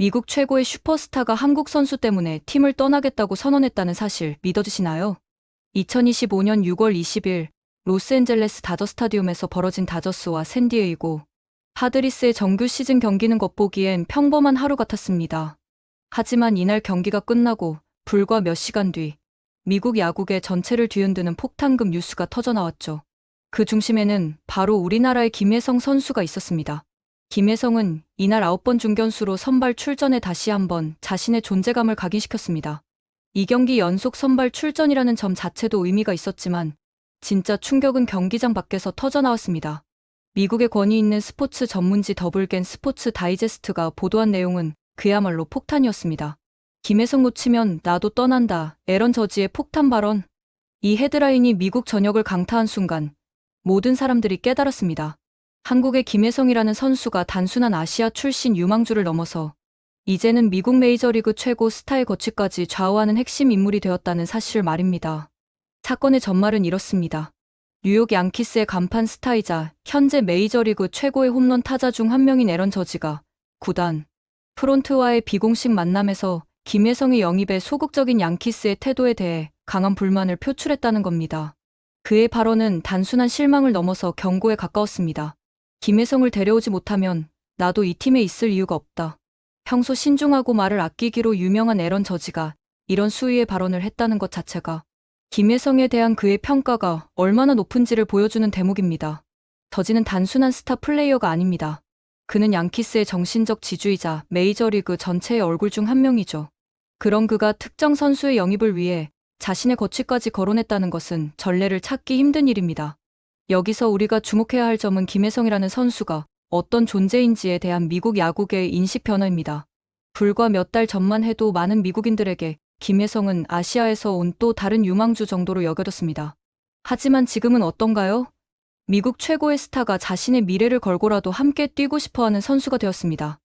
미국 최고의 슈퍼스타가 한국 선수 때문에 팀을 떠나겠다고 선언했다는 사실 믿어지시나요? 2025년 6월 20일 로스앤젤레스 다저 스타디움에서 벌어진 다저스와 샌디에이고 파드리스의 정규 시즌 경기는 겉보기엔 평범한 하루 같았습니다. 하지만 이날 경기가 끝나고 불과 몇 시간 뒤 미국 야구계 전체를 뒤흔드는 폭탄급 뉴스가 터져나왔죠. 그 중심에는 바로 우리나라의 김혜성 선수가 있었습니다. 김혜성은 이날 9번 중견수로 선발 출전해 다시 한번 자신의 존재감을 각인시켰습니다. 2경기 연속 선발 출전이라는 점 자체도 의미가 있었지만 진짜 충격은 경기장 밖에서 터져나왔습니다. 미국의 권위 있는 스포츠 전문지 더블겐 스포츠 다이제스트가 보도한 내용은 그야말로 폭탄이었습니다. 김혜성 놓치면 나도 떠난다. 에런 저지의 폭탄 발언. 이 헤드라인이 미국 전역을 강타한 순간 모든 사람들이 깨달았습니다. 한국의 김혜성이라는 선수가 단순한 아시아 출신 유망주를 넘어서 이제는 미국 메이저리그 최고 스타의 거취까지 좌우하는 핵심 인물이 되었다는 사실 말입니다. 사건의 전말은 이렇습니다. 뉴욕 양키스의 간판 스타이자 현재 메이저리그 최고의 홈런 타자 중 한 명인 에런 저지가 구단 프론트와의 비공식 만남에서 김혜성의 영입에 소극적인 양키스의 태도에 대해 강한 불만을 표출했다는 겁니다. 그의 발언은 단순한 실망을 넘어서 경고에 가까웠습니다. 김혜성을 데려오지 못하면 나도 이 팀에 있을 이유가 없다. 평소 신중하고 말을 아끼기로 유명한 에런 저지가 이런 수위의 발언을 했다는 것 자체가 김혜성에 대한 그의 평가가 얼마나 높은지를 보여주는 대목입니다. 저지는 단순한 스타 플레이어가 아닙니다. 그는 양키스의 정신적 지주이자 메이저리그 전체의 얼굴 중 한 명이죠. 그런 그가 특정 선수의 영입을 위해 자신의 거취까지 거론했다는 것은 전례를 찾기 힘든 일입니다. 여기서 우리가 주목해야 할 점은 김혜성이라는 선수가 어떤 존재인지에 대한 미국 야구계의 인식 변화입니다. 불과 몇 달 전만 해도 많은 미국인들에게 김혜성은 아시아에서 온 또 다른 유망주 정도로 여겨졌습니다. 하지만 지금은 어떤가요? 미국 최고의 스타가 자신의 미래를 걸고라도 함께 뛰고 싶어하는 선수가 되었습니다.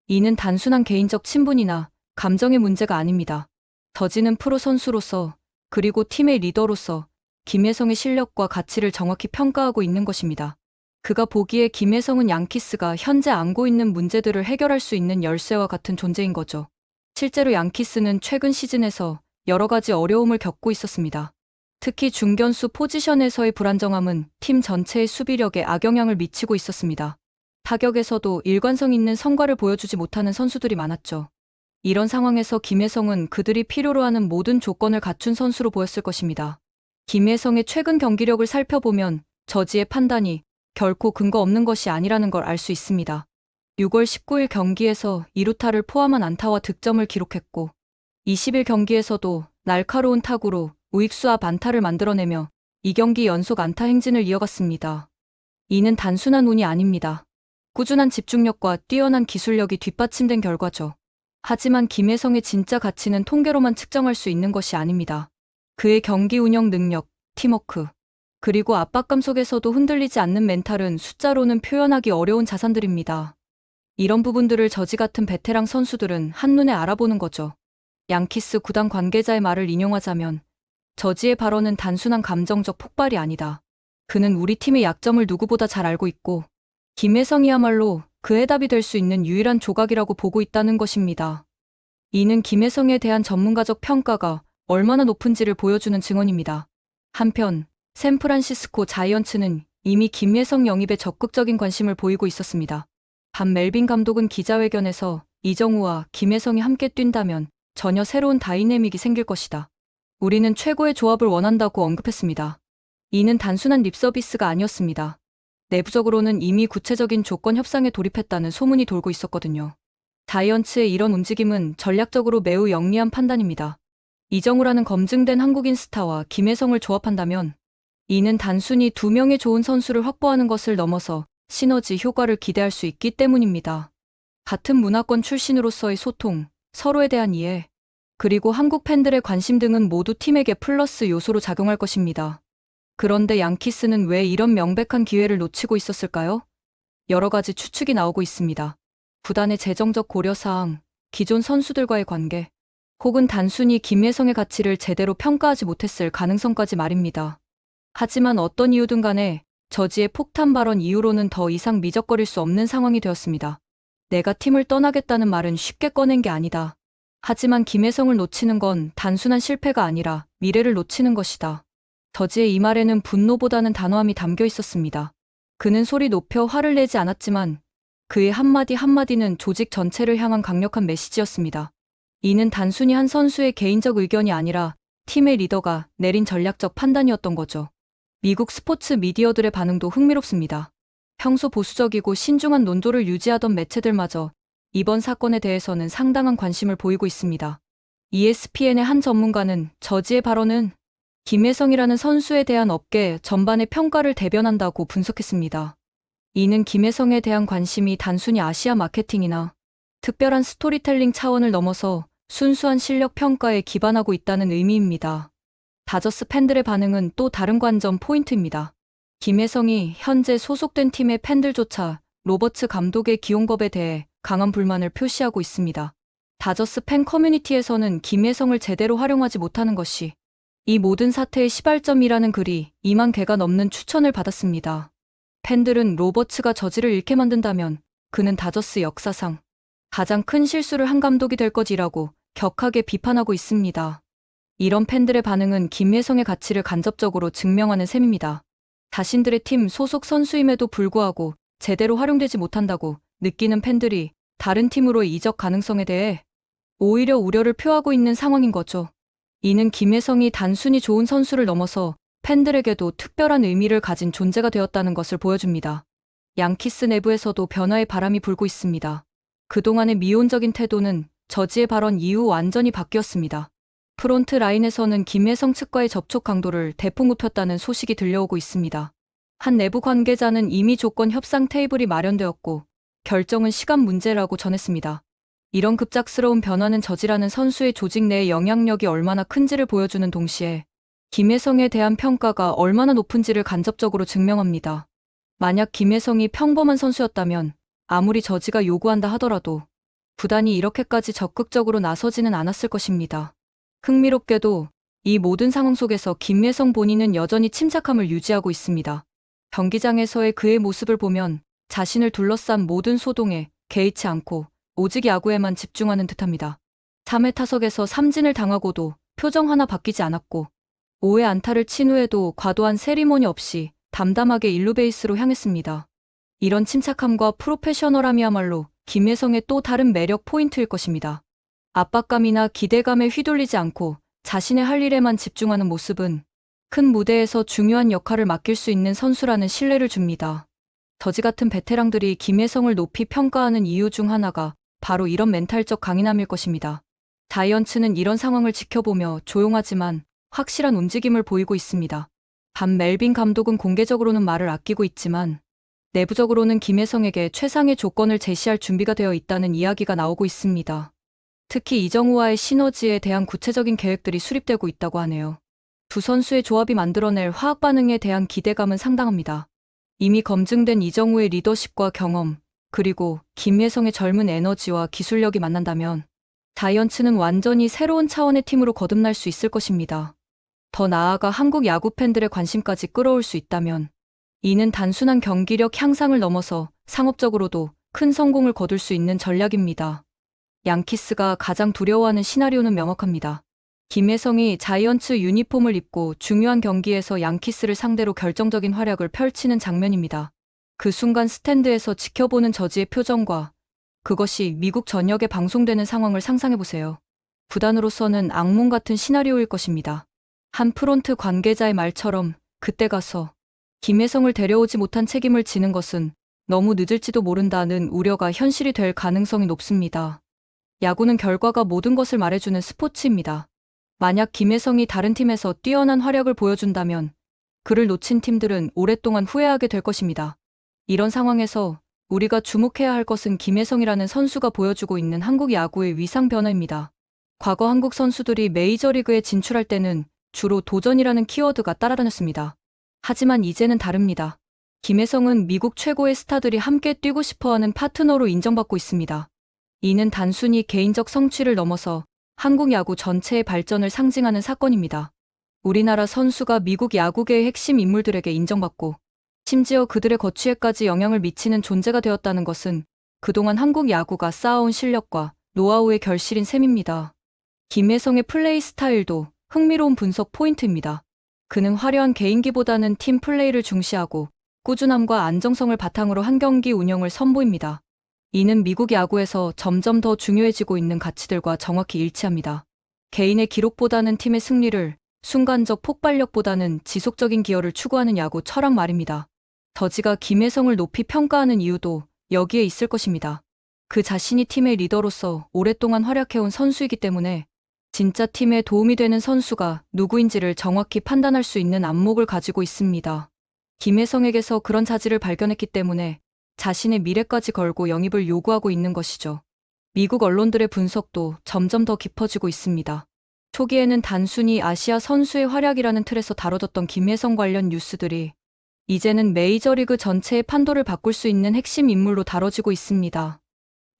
이는 단순한 개인적 친분이나 감정의 문제가 아닙니다. 저지는 프로 선수로서 그리고 팀의 리더로서 김혜성의 실력과 가치를 정확히 평가하고 있는 것입니다. 그가 보기에 김혜성은 양키스가 현재 안고 있는 문제들을 해결할 수 있는 열쇠와 같은 존재인 거죠. 실제로 양키스는 최근 시즌에서 여러 가지 어려움을 겪고 있었습니다. 특히 중견수 포지션에서의 불안정함은 팀 전체의 수비력에 악영향을 미치고 있었습니다. 타격에서도 일관성 있는 성과를 보여주지 못하는 선수들이 많았죠. 이런 상황에서 김혜성은 그들이 필요로 하는 모든 조건을 갖춘 선수로 보였을 것입니다. 김혜성의 최근 경기력을 살펴보면 저지의 판단이 결코 근거 없는 것이 아니라는 걸 알 수 있습니다. 6월 19일 경기에서 2루타를 포함한 안타와 득점을 기록했고 20일 경기에서도 날카로운 타구로 우익수 앞 안타를 만들어내며 2경기 연속 안타 행진을 이어갔습니다. 이는 단순한 운이 아닙니다. 꾸준한 집중력과 뛰어난 기술력이 뒷받침된 결과죠. 하지만 김혜성의 진짜 가치는 통계로만 측정할 수 있는 것이 아닙니다. 그의 경기 운영 능력, 팀워크, 그리고 압박감 속에서도 흔들리지 않는 멘탈은 숫자로는 표현하기 어려운 자산들입니다. 이런 부분들을 저지 같은 베테랑 선수들은 한눈에 알아보는 거죠. 양키스 구단 관계자의 말을 인용하자면 저지의 발언은 단순한 감정적 폭발이 아니다. 그는 우리 팀의 약점을 누구보다 잘 알고 있고 김혜성이야말로 그 해답이 될 수 있는 유일한 조각이라고 보고 있다는 것입니다. 이는 김혜성에 대한 전문가적 평가가 얼마나 높은지를 보여주는 증언입니다. 한편 샌프란시스코 자이언츠는 이미 김혜성 영입에 적극적인 관심을 보이고 있었습니다. 반 멜빈 감독은 기자회견에서 이정우와 김혜성이 함께 뛴다면 전혀 새로운 다이내믹이 생길 것이다. 우리는 최고의 조합을 원한다고 언급했습니다. 이는 단순한 립서비스가 아니었습니다. 내부적으로는 이미 구체적인 조건 협상에 돌입했다는 소문이 돌고 있었거든요. 자이언츠의 이런 움직임은 전략적으로 매우 영리한 판단입니다. 이정우라는 검증된 한국인 스타와 김혜성을 조합한다면 이는 단순히 두 명의 좋은 선수를 확보하는 것을 넘어서 시너지 효과를 기대할 수 있기 때문입니다. 같은 문화권 출신으로서의 소통, 서로에 대한 이해, 그리고 한국 팬들의 관심 등은 모두 팀에게 플러스 요소로 작용할 것입니다. 그런데 양키스는 왜 이런 명백한 기회를 놓치고 있었을까요? 여러 가지 추측이 나오고 있습니다. 구단의 재정적 고려사항, 기존 선수들과의 관계, 혹은 단순히 김혜성의 가치를 제대로 평가하지 못했을 가능성까지 말입니다. 하지만 어떤 이유든 간에 저지의 폭탄 발언 이후로는 더 이상 미적거릴 수 없는 상황이 되었습니다. 내가 팀을 떠나겠다는 말은 쉽게 꺼낸 게 아니다. 하지만 김혜성을 놓치는 건 단순한 실패가 아니라 미래를 놓치는 것이다. 저지의 이 말에는 분노보다는 단호함이 담겨 있었습니다. 그는 소리 높여 화를 내지 않았지만 그의 한마디 한마디는 조직 전체를 향한 강력한 메시지였습니다. 이는 단순히 한 선수의 개인적 의견이 아니라 팀의 리더가 내린 전략적 판단이었던 거죠. 미국 스포츠 미디어들의 반응도 흥미롭습니다. 평소 보수적이고 신중한 논조를 유지하던 매체들마저 이번 사건에 대해서는 상당한 관심을 보이고 있습니다. ESPN의 한 전문가는 저지의 발언은 김혜성이라는 선수에 대한 업계 전반의 평가를 대변한다고 분석했습니다. 이는 김혜성에 대한 관심이 단순히 아시아 마케팅이나 특별한 스토리텔링 차원을 넘어서 순수한 실력 평가에 기반하고 있다는 의미입니다. 다저스 팬들의 반응은 또 다른 관전 포인트입니다. 김혜성이 현재 소속된 팀의 팬들조차 로버츠 감독의 기용법에 대해 강한 불만을 표시하고 있습니다. 다저스 팬 커뮤니티에서는 김혜성을 제대로 활용하지 못하는 것이 이 모든 사태의 시발점이라는 글이 2만 개가 넘는 추천을 받았습니다. 팬들은 로버츠가 저지를 잃게 만든다면 그는 다저스 역사상 가장 큰 실수를 한 감독이 될 것이라고 격하게 비판하고 있습니다. 이런 팬들의 반응은 김혜성의 가치를 간접적으로 증명하는 셈입니다. 자신들의 팀 소속 선수임에도 불구하고 제대로 활용되지 못한다고 느끼는 팬들이 다른 팀으로의 이적 가능성에 대해 오히려 우려를 표하고 있는 상황인 거죠. 이는 김혜성이 단순히 좋은 선수를 넘어서 팬들에게도 특별한 의미를 가진 존재가 되었다는 것을 보여줍니다. 양키스 내부에서도 변화의 바람이 불고 있습니다. 그동안의 미온적인 태도는 저지의 발언 이후 완전히 바뀌었습니다. 프론트 라인에서는 김혜성 측과의 접촉 강도를 대폭 높였다는 소식이 들려오고 있습니다. 한 내부 관계자는 이미 조건 협상 테이블이 마련되었고 결정은 시간 문제라고 전했습니다. 이런 급작스러운 변화는 저지라는 선수의 조직 내의 영향력이 얼마나 큰지를 보여주는 동시에 김혜성에 대한 평가가 얼마나 높은지를 간접적으로 증명합니다. 만약 김혜성이 평범한 선수였다면 아무리 저지가 요구한다 하더라도 구단이 이렇게까지 적극적으로 나서지는 않았을 것입니다. 흥미롭게도 이 모든 상황 속에서 김혜성 본인은 여전히 침착함을 유지하고 있습니다. 경기장에서의 그의 모습을 보면 자신을 둘러싼 모든 소동에 개의치 않고 오직 야구에만 집중하는 듯합니다. 3회 타석에서 삼진을 당하고도 표정 하나 바뀌지 않았고 5회 안타를 친 후에도 과도한 세리머니 없이 담담하게 1루 베이스로 향했습니다. 이런 침착함과 프로페셔널함이야말로 김혜성의 또 다른 매력 포인트일 것입니다. 압박감이나 기대감에 휘둘리지 않고 자신의 할 일에만 집중하는 모습은 큰 무대에서 중요한 역할을 맡길 수 있는 선수라는 신뢰를 줍니다. 저지 같은 베테랑들이 김혜성을 높이 평가하는 이유 중 하나가 바로 이런 멘탈적 강인함일 것입니다. 자이언츠는 이런 상황을 지켜보며 조용하지만 확실한 움직임을 보이고 있습니다. 반 멜빈 감독은 공개적으로는 말을 아끼고 있지만 내부적으로는 김혜성에게 최상의 조건을 제시할 준비가 되어 있다는 이야기가 나오고 있습니다. 특히 이정우와의 시너지에 대한 구체적인 계획들이 수립되고 있다고 하네요. 두 선수의 조합이 만들어낼 화학 반응에 대한 기대감은 상당합니다. 이미 검증된 이정우의 리더십과 경험, 그리고 김혜성의 젊은 에너지와 기술력이 만난다면 자이언츠는 완전히 새로운 차원의 팀으로 거듭날 수 있을 것입니다. 더 나아가 한국 야구 팬들의 관심까지 끌어올 수 있다면 이는 단순한 경기력 향상을 넘어서 상업적으로도 큰 성공을 거둘 수 있는 전략입니다. 양키스가 가장 두려워하는 시나리오는 명확합니다. 김혜성이 자이언츠 유니폼을 입고 중요한 경기에서 양키스를 상대로 결정적인 활약을 펼치는 장면입니다. 그 순간 스탠드에서 지켜보는 저지의 표정과 그것이 미국 전역에 방송되는 상황을 상상해보세요. 구단으로서는 악몽 같은 시나리오일 것입니다. 한 프론트 관계자의 말처럼 그때 가서 김혜성을 데려오지 못한 책임을 지는 것은 너무 늦을지도 모른다는 우려가 현실이 될 가능성이 높습니다. 야구는 결과가 모든 것을 말해주는 스포츠입니다. 만약 김혜성이 다른 팀에서 뛰어난 활약을 보여준다면 그를 놓친 팀들은 오랫동안 후회하게 될 것입니다. 이런 상황에서 우리가 주목해야 할 것은 김혜성이라는 선수가 보여주고 있는 한국 야구의 위상 변화입니다. 과거 한국 선수들이 메이저리그에 진출할 때는 주로 도전이라는 키워드가 따라다녔습니다. 하지만 이제는 다릅니다. 김혜성은 미국 최고의 스타들이 함께 뛰고 싶어하는 파트너로 인정받고 있습니다. 이는 단순히 개인적 성취를 넘어서 한국 야구 전체의 발전을 상징하는 사건입니다. 우리나라 선수가 미국 야구계의 핵심 인물들에게 인정받고 심지어 그들의 거취에까지 영향을 미치는 존재가 되었다는 것은 그동안 한국 야구가 쌓아온 실력과 노하우의 결실인 셈입니다. 김혜성의 플레이 스타일도 흥미로운 분석 포인트입니다. 그는 화려한 개인기보다는 팀 플레이를 중시하고 꾸준함과 안정성을 바탕으로 한 경기 운영을 선보입니다. 이는 미국 야구에서 점점 더 중요해지고 있는 가치들과 정확히 일치합니다. 개인의 기록보다는 팀의 승리를, 순간적 폭발력보다는 지속적인 기여를 추구하는 야구 철학 말입니다. 더지가 김혜성을 높이 평가하는 이유도 여기에 있을 것입니다. 그 자신이 팀의 리더로서 오랫동안 활약해온 선수이기 때문에 진짜 팀에 도움이 되는 선수가 누구인지를 정확히 판단할 수 있는 안목을 가지고 있습니다. 김혜성에게서 그런 자질을 발견했기 때문에 자신의 미래까지 걸고 영입을 요구하고 있는 것이죠. 미국 언론들의 분석도 점점 더 깊어지고 있습니다. 초기에는 단순히 아시아 선수의 활약이라는 틀에서 다뤄졌던 김혜성 관련 뉴스들이 이제는 메이저리그 전체의 판도를 바꿀 수 있는 핵심 인물로 다뤄지고 있습니다.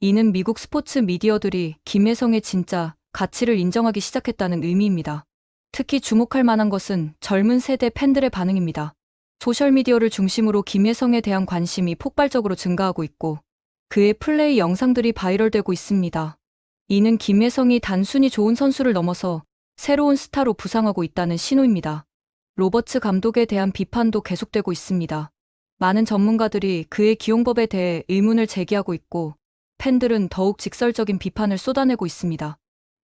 이는 미국 스포츠 미디어들이 김혜성의 진짜 가치를 인정하기 시작했다는 의미입니다. 특히 주목할 만한 것은 젊은 세대 팬들의 반응입니다. 소셜미디어를 중심으로 김혜성에 대한 관심이 폭발적으로 증가하고 있고 그의 플레이 영상들이 바이럴되고 있습니다. 이는 김혜성이 단순히 좋은 선수를 넘어서 새로운 스타로 부상하고 있다는 신호입니다. 로버츠 감독에 대한 비판도 계속되고 있습니다. 많은 전문가들이 그의 기용법에 대해 의문을 제기하고 있고 팬들은 더욱 직설적인 비판을 쏟아내고 있습니다.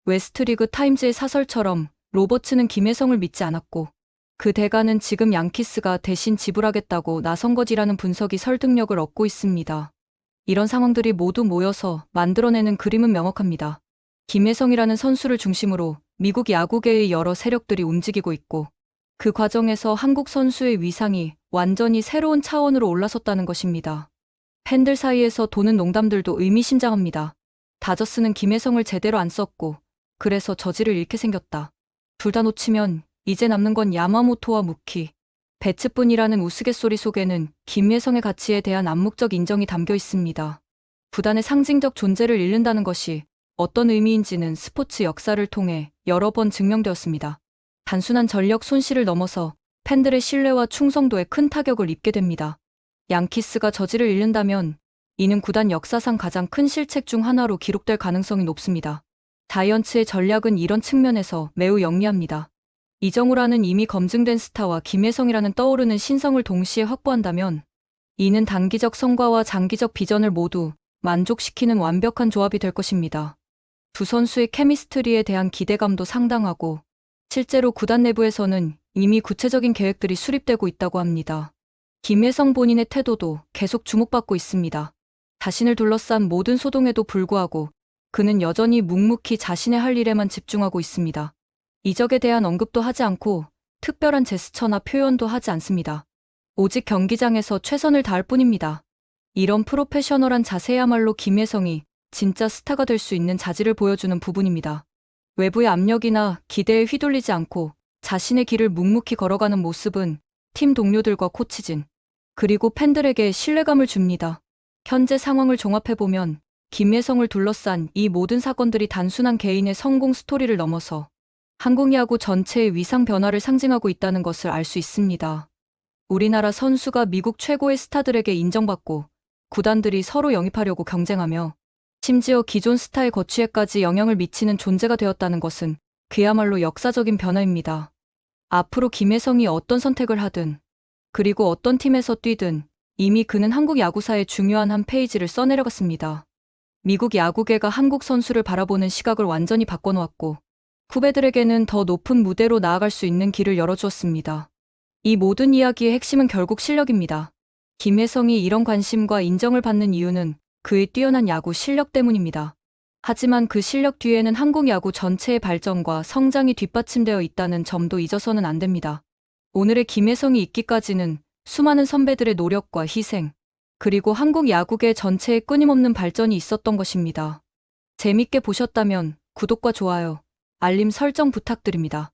웨스트리그 타임즈의 사설처럼 로버츠는 김혜성을 믿지 않았고 그 대가는 지금 양키스가 대신 지불하겠다고 나선 것이라는 분석이 설득력을 얻고 있습니다. 이런 상황들이 모두 모여서 만들어내는 그림은 명확합니다. 김혜성이라는 선수를 중심으로 미국 야구계의 여러 세력들이 움직이고 있고 그 과정에서 한국 선수의 위상이 완전히 새로운 차원으로 올라섰다는 것입니다. 팬들 사이에서 도는 농담들도 의미심장합니다. 다저스는 김혜성을 제대로 안 썼고 그래서 저지를 잃게 생겼다. 둘 다 놓치면 이제 남는 건 야마모토와 무키, 배츠뿐이라는 우스갯소리 속에는 김혜성의 가치에 대한 암묵적 인정이 담겨 있습니다. 구단의 상징적 존재를 잃는다는 것이 어떤 의미인지는 스포츠 역사를 통해 여러 번 증명되었습니다. 단순한 전력 손실을 넘어서 팬들의 신뢰와 충성도에 큰 타격을 입게 됩니다. 양키스가 저지를 잃는다면 이는 구단 역사상 가장 큰 실책 중 하나로 기록될 가능성이 높습니다. 자이언츠의 전략은 이런 측면에서 매우 영리합니다. 이정우라는 이미 검증된 스타와 김혜성이라는 떠오르는 신성을 동시에 확보한다면 이는 단기적 성과와 장기적 비전을 모두 만족시키는 완벽한 조합이 될 것입니다. 두 선수의 케미스트리에 대한 기대감도 상당하고 실제로 구단 내부에서는 이미 구체적인 계획들이 수립되고 있다고 합니다. 김혜성 본인의 태도도 계속 주목받고 있습니다. 자신을 둘러싼 모든 소동에도 불구하고 그는 여전히 묵묵히 자신의 할 일에만 집중하고 있습니다. 이적에 대한 언급도 하지 않고 특별한 제스처나 표현도 하지 않습니다. 오직 경기장에서 최선을 다할 뿐입니다. 이런 프로페셔널한 자세야말로 김혜성이 진짜 스타가 될 수 있는 자질을 보여주는 부분입니다. 외부의 압력이나 기대에 휘둘리지 않고 자신의 길을 묵묵히 걸어가는 모습은 팀 동료들과 코치진, 그리고 팬들에게 신뢰감을 줍니다. 현재 상황을 종합해보면 김혜성을 둘러싼 이 모든 사건들이 단순한 개인의 성공 스토리를 넘어서 한국 야구 전체의 위상 변화를 상징하고 있다는 것을 알 수 있습니다. 우리나라 선수가 미국 최고의 스타들에게 인정받고 구단들이 서로 영입하려고 경쟁하며 심지어 기존 스타의 거취에까지 영향을 미치는 존재가 되었다는 것은 그야말로 역사적인 변화입니다. 앞으로 김혜성이 어떤 선택을 하든 그리고 어떤 팀에서 뛰든 이미 그는 한국 야구사의 중요한 한 페이지를 써내려갔습니다. 미국 야구계가 한국 선수를 바라보는 시각을 완전히 바꿔놓았고 후배들에게는 더 높은 무대로 나아갈 수 있는 길을 열어주었습니다. 이 모든 이야기의 핵심은 결국 실력입니다. 김혜성이 이런 관심과 인정을 받는 이유는 그의 뛰어난 야구 실력 때문입니다. 하지만 그 실력 뒤에는 한국 야구 전체의 발전과 성장이 뒷받침되어 있다는 점도 잊어서는 안 됩니다. 오늘의 김혜성이 있기까지는 수많은 선배들의 노력과 희생, 그리고 한국 야구계 전체의 끊임없는 발전이 있었던 것입니다. 재밌게 보셨다면 구독과 좋아요, 알림 설정 부탁드립니다.